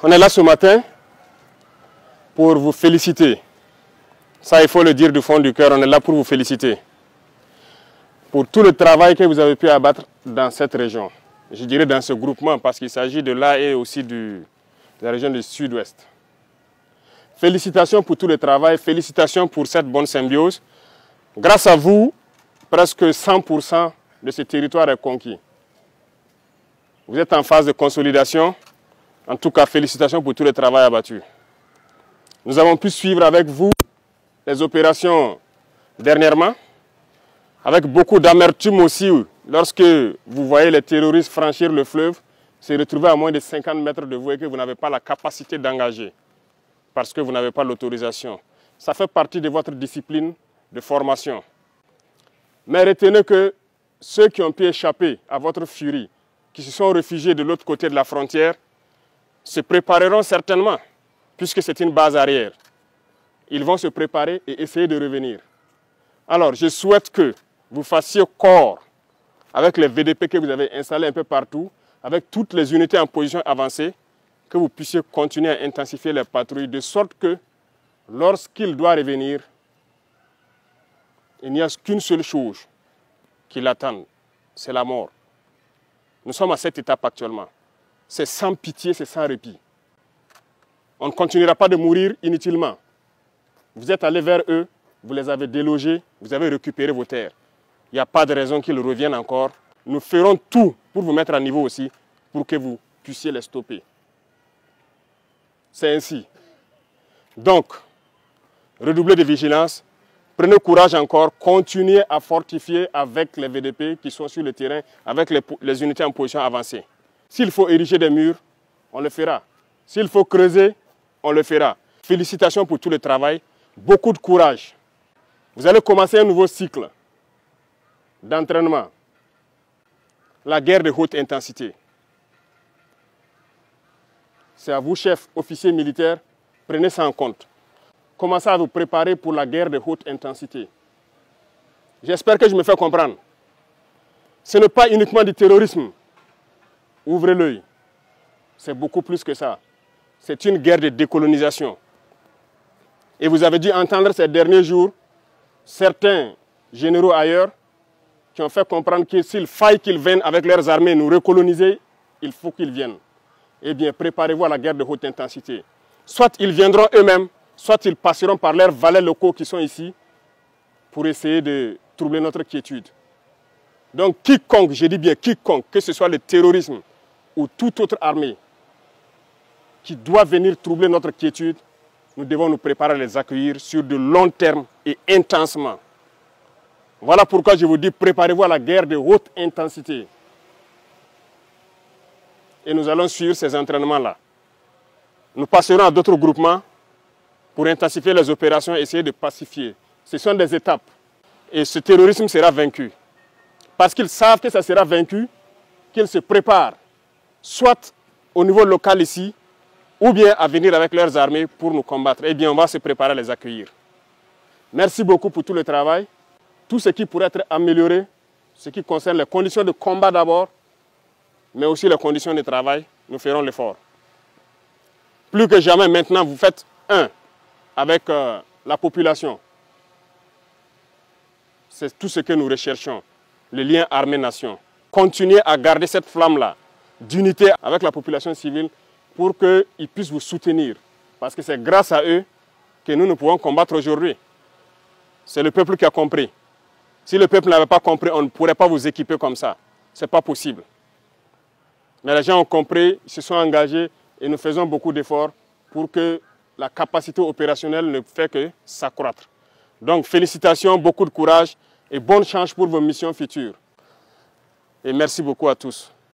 on est là ce matin pour vous féliciter. Ça, il faut le dire du fond du cœur, on est là pour vous féliciter. Pour tout le travail que vous avez pu abattre dans cette région. Je dirais dans ce groupement, parce qu'il s'agit de là et aussi de la région du sud-ouest. Félicitations pour tout le travail, félicitations pour cette bonne symbiose. Grâce à vous, presque 100% de ce territoire est conquis. Vous êtes en phase de consolidation. En tout cas, félicitations pour tout le travail abattu. Nous avons pu suivre avec vous les opérations dernièrement, avec beaucoup d'amertume aussi, lorsque vous voyez les terroristes franchir le fleuve, se retrouver à moins de 50 mètres de vous et que vous n'avez pas la capacité d'engager, parce que vous n'avez pas l'autorisation. Ça fait partie de votre discipline de formation. Mais retenez que ceux qui ont pu échapper à votre furie, qui se sont réfugiés de l'autre côté de la frontière, se prépareront certainement, puisque c'est une base arrière. Ils vont se préparer et essayer de revenir. Alors, je souhaite que vous fassiez corps avec les VDP que vous avez installés un peu partout, avec toutes les unités en position avancée, que vous puissiez continuer à intensifier les patrouilles, de sorte que, lorsqu'il doit revenir, il n'y a qu'une seule chose qui l'attend, c'est la mort. Nous sommes à cette étape actuellement. C'est sans pitié, c'est sans répit. On ne continuera pas de mourir inutilement. Vous êtes allés vers eux, vous les avez délogés, vous avez récupéré vos terres. Il n'y a pas de raison qu'ils reviennent encore. Nous ferons tout pour vous mettre à niveau aussi, pour que vous puissiez les stopper. C'est ainsi. Donc, redoublez de vigilance, prenez courage encore, continuez à fortifier avec les VDP qui sont sur le terrain, avec les unités en position avancée. S'il faut ériger des murs, on le fera. S'il faut creuser, on le fera. Félicitations pour tout le travail, beaucoup de courage. Vous allez commencer un nouveau cycle d'entraînement. La guerre de haute intensité. C'est à vous, chefs, officiers militaires, prenez ça en compte. Commencez à vous préparer pour la guerre de haute intensité. J'espère que je me fais comprendre. Ce n'est pas uniquement du terrorisme. Ouvrez l'œil. C'est beaucoup plus que ça. C'est une guerre de décolonisation. Et vous avez dû entendre ces derniers jours certains généraux ailleurs qui ont fait comprendre que s'il faille qu'ils viennent avec leurs armées nous recoloniser, il faut qu'ils viennent. Eh bien, préparez-vous à la guerre de haute intensité. Soit ils viendront eux-mêmes, soit ils passeront par leurs valets locaux qui sont ici pour essayer de troubler notre quiétude. Donc quiconque, je dis bien quiconque, que ce soit le terrorisme ou toute autre armée qui doit venir troubler notre quiétude, nous devons nous préparer à les accueillir sur de long terme et intensement. Voilà pourquoi je vous dis, préparez-vous à la guerre de haute intensité. Et nous allons suivre ces entraînements-là. Nous passerons à d'autres groupements pour intensifier les opérations et essayer de pacifier. Ce sont des étapes. Et ce terrorisme sera vaincu. Parce qu'ils savent que ça sera vaincu, qu'ils se préparent, soit au niveau local ici, ou bien à venir avec leurs armées pour nous combattre. Eh bien, on va se préparer à les accueillir. Merci beaucoup pour tout le travail. Tout ce qui pourrait être amélioré, ce qui concerne les conditions de combat d'abord, mais aussi les conditions de travail, nous ferons l'effort. Plus que jamais, maintenant, vous faites un avec la population. C'est tout ce que nous recherchons, le lien armée-nation. Continuez à garder cette flamme-là d'unité avec la population civile pour qu'ils puissent vous soutenir. Parce que c'est grâce à eux que nous pouvons combattre aujourd'hui. C'est le peuple qui a compris. Si le peuple n'avait pas compris, on ne pourrait pas vous équiper comme ça. Ce n'est pas possible. Mais les gens ont compris, ils se sont engagés et nous faisons beaucoup d'efforts pour que la capacité opérationnelle ne fait que s'accroître. Donc félicitations, beaucoup de courage et bonne chance pour vos missions futures. Et merci beaucoup à tous.